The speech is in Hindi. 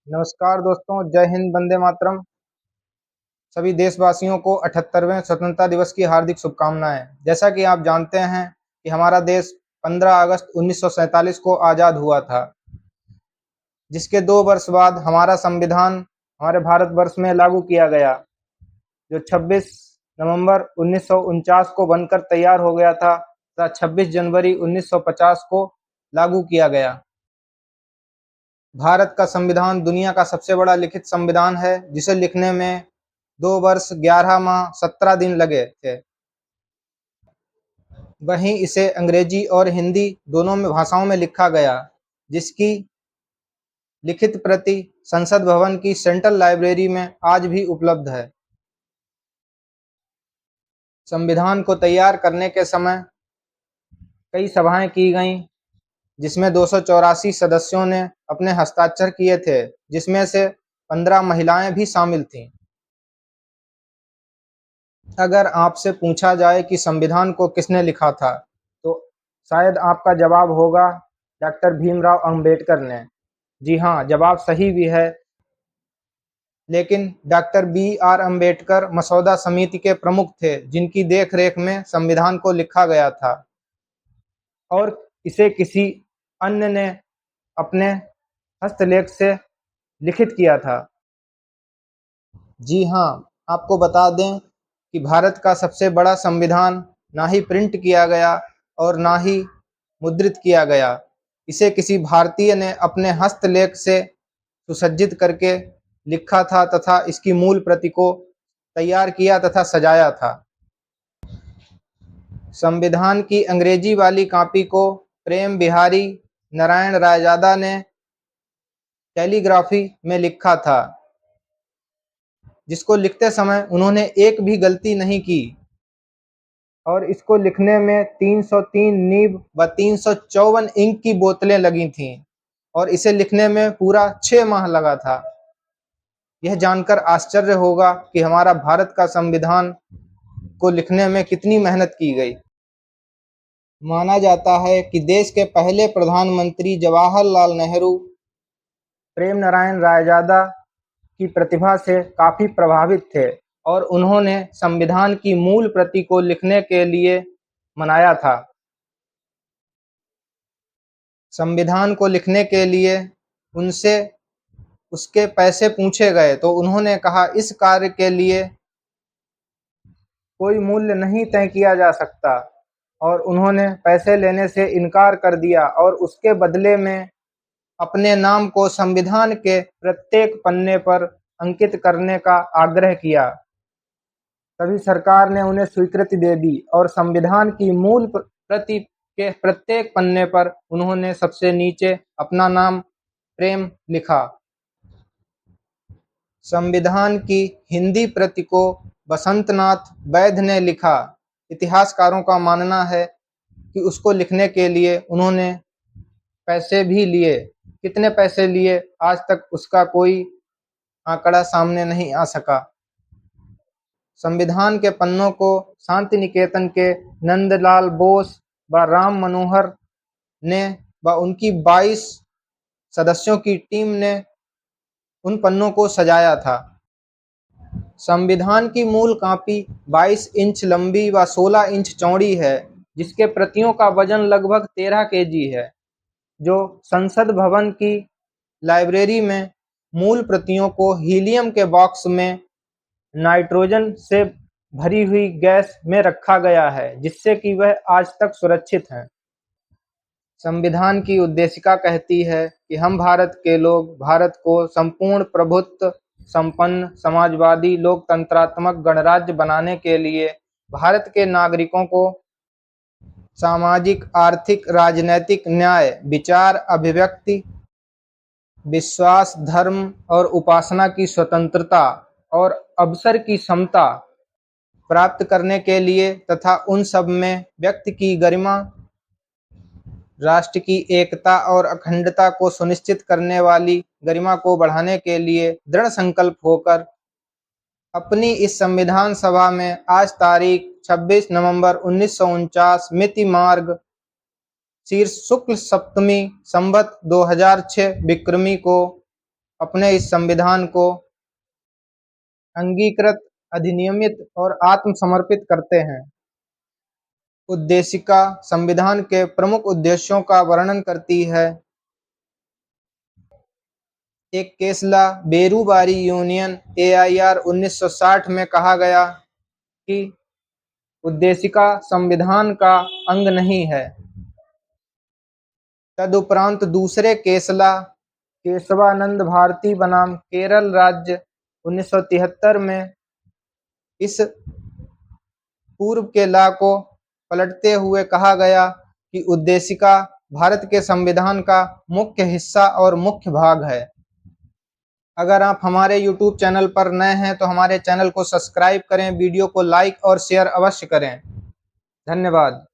नमस्कार दोस्तों, जय हिंद, वंदे मातरम। सभी देशवासियों को 78वें स्वतंत्रता दिवस की हार्दिक शुभकामनाएं। जैसा कि आप जानते हैं कि हमारा देश 15 अगस्त 1947 को आज़ाद हुआ था, जिसके 2 वर्ष बाद हमारा संविधान हमारे भारतवर्ष में लागू किया गया, जो 26 नवंबर 1949 को बनकर तैयार हो गया था तथा 26 जनवरी 1950 को लागू किया गया। भारत का संविधान दुनिया का सबसे बड़ा लिखित संविधान है, जिसे लिखने में 2 वर्ष 11 माह 17 दिन लगे थे। वहीं इसे अंग्रेजी और हिंदी दोनों में भाषाओं में लिखा गया, जिसकी लिखित प्रति संसद भवन की सेंट्रल लाइब्रेरी में आज भी उपलब्ध है। संविधान को तैयार करने के समय कई सभाएं की गईं, जिसमें 284 सदस्यों ने अपने हस्ताक्षर किए थे, जिसमें से 15 महिलाएं भी शामिल थीं। अगर आपसे पूछा जाए कि संविधान को किसने लिखा था, तो शायद आपका जवाब होगा डॉक्टर भीमराव अंबेडकर ने। जी हाँ, जवाब सही भी है, लेकिन डॉक्टर बी.आर. अंबेडकर मसौदा समिति के प्रमुख थे, जिनकी देखरेख में संविधान को लिखा गया था और इसे किसी अन्य ने अपने हस्तलेख से लिखित किया था। जी हाँ, आपको बता दें कि भारत का सबसे बड़ा संविधान ना ही प्रिंट किया गया और ना ही मुद्रित किया गया। इसे किसी भारतीय ने अपने हस्तलेख से सुसज्जित करके लिखा था तथा इसकी मूल प्रति को तैयार किया तथा सजाया था। संविधान की अंग्रेजी वाली कॉपी को प्रेम बिहारी नारायण रायजादा ने कैलीग्राफी में लिखा था, जिसको लिखते समय उन्होंने एक भी गलती नहीं की और इसको लिखने में 303 नीब व 354 इंक की बोतलें लगी थीं और इसे लिखने में पूरा 6 माह लगा था। यह जानकर आश्चर्य होगा कि हमारा भारत का संविधान को लिखने में कितनी मेहनत की गई। माना जाता है कि देश के पहले प्रधानमंत्री जवाहरलाल नेहरू प्रेम नारायण रायजादा की प्रतिभा से काफी प्रभावित थे और उन्होंने संविधान की मूल प्रति को लिखने के लिए मनाया था। संविधान को लिखने के लिए उनसे उसके पैसे पूछे गए तो उन्होंने कहा, इस कार्य के लिए कोई मूल्य नहीं तय किया जा सकता, और उन्होंने पैसे लेने से इनकार कर दिया और उसके बदले में अपने नाम को संविधान के प्रत्येक पन्ने पर अंकित करने का आग्रह किया। तभी सरकार ने उन्हें स्वीकृति दे दी और संविधान की मूल प्रति के प्रत्येक पन्ने पर उन्होंने सबसे नीचे अपना नाम प्रेम लिखा। संविधान की हिंदी प्रति को बसंतनाथ वैध ने लिखा। इतिहासकारों का मानना है कि उसको लिखने के लिए उन्होंने पैसे भी लिए। कितने पैसे लिए, आज तक उसका कोई आंकड़ा सामने नहीं आ सका। संविधान के पन्नों को शांति निकेतन के नंदलाल बोस व राम मनोहर ने व उनकी 22 सदस्यों की टीम ने उन पन्नों को सजाया था। संविधान की मूल कॉपी 22 इंच लंबी व 16 इंच चौड़ी है, जिसके प्रतियों का वजन लगभग 13 केजी है, जो संसद भवन की लाइब्रेरी में मूल प्रतियों को हीलियम के बॉक्स में नाइट्रोजन से भरी हुई गैस में रखा गया है, जिससे कि वह आज तक सुरक्षित हैं। संविधान की उद्देशिका कहती है कि हम भारत के लोग भारत को संपूर्ण प्रभुत्व संपन्न समाजवादी लोकतंत्रात्मक गणराज्य बनाने के लिए भारत के नागरिकों को सामाजिक, आर्थिक, राजनैतिक न्याय, विचार, अभिव्यक्ति, विश्वास, धर्म और उपासना की स्वतंत्रता और अवसर की समता प्राप्त करने के लिए तथा उन सब में व्यक्ति की गरिमा, राष्ट्र की एकता और अखंडता को सुनिश्चित करने वाली गरिमा को बढ़ाने के लिए दृढ़ संकल्प होकर अपनी इस संविधान सभा में आज तारीख 26 नवंबर 1949 मिति मार्ग शीर्ष शुक्ल सप्तमी संवत 2006 विक्रमी को अपने इस संविधान को अंगीकृत, अधिनियमित और आत्मसमर्पित करते हैं। उद्देशिका संविधान के प्रमुख उद्देश्यों का वर्णन करती है। एक केसला बेरूबारी यूनियन AIR 1960 में कहा गया कि उद्देशिका संविधान का अंग नहीं है। तदुपरांत दूसरे केसला केशवानंद भारती बनाम केरल राज्य 1973 में इस पूर्व के लॉ को पलटते हुए कहा गया कि उद्देशिका भारत के संविधान का मुख्य हिस्सा और मुख्य भाग है। अगर आप हमारे YouTube चैनल पर नए हैं तो हमारे चैनल को सब्सक्राइब करें, वीडियो को लाइक और शेयर अवश्य करें। धन्यवाद।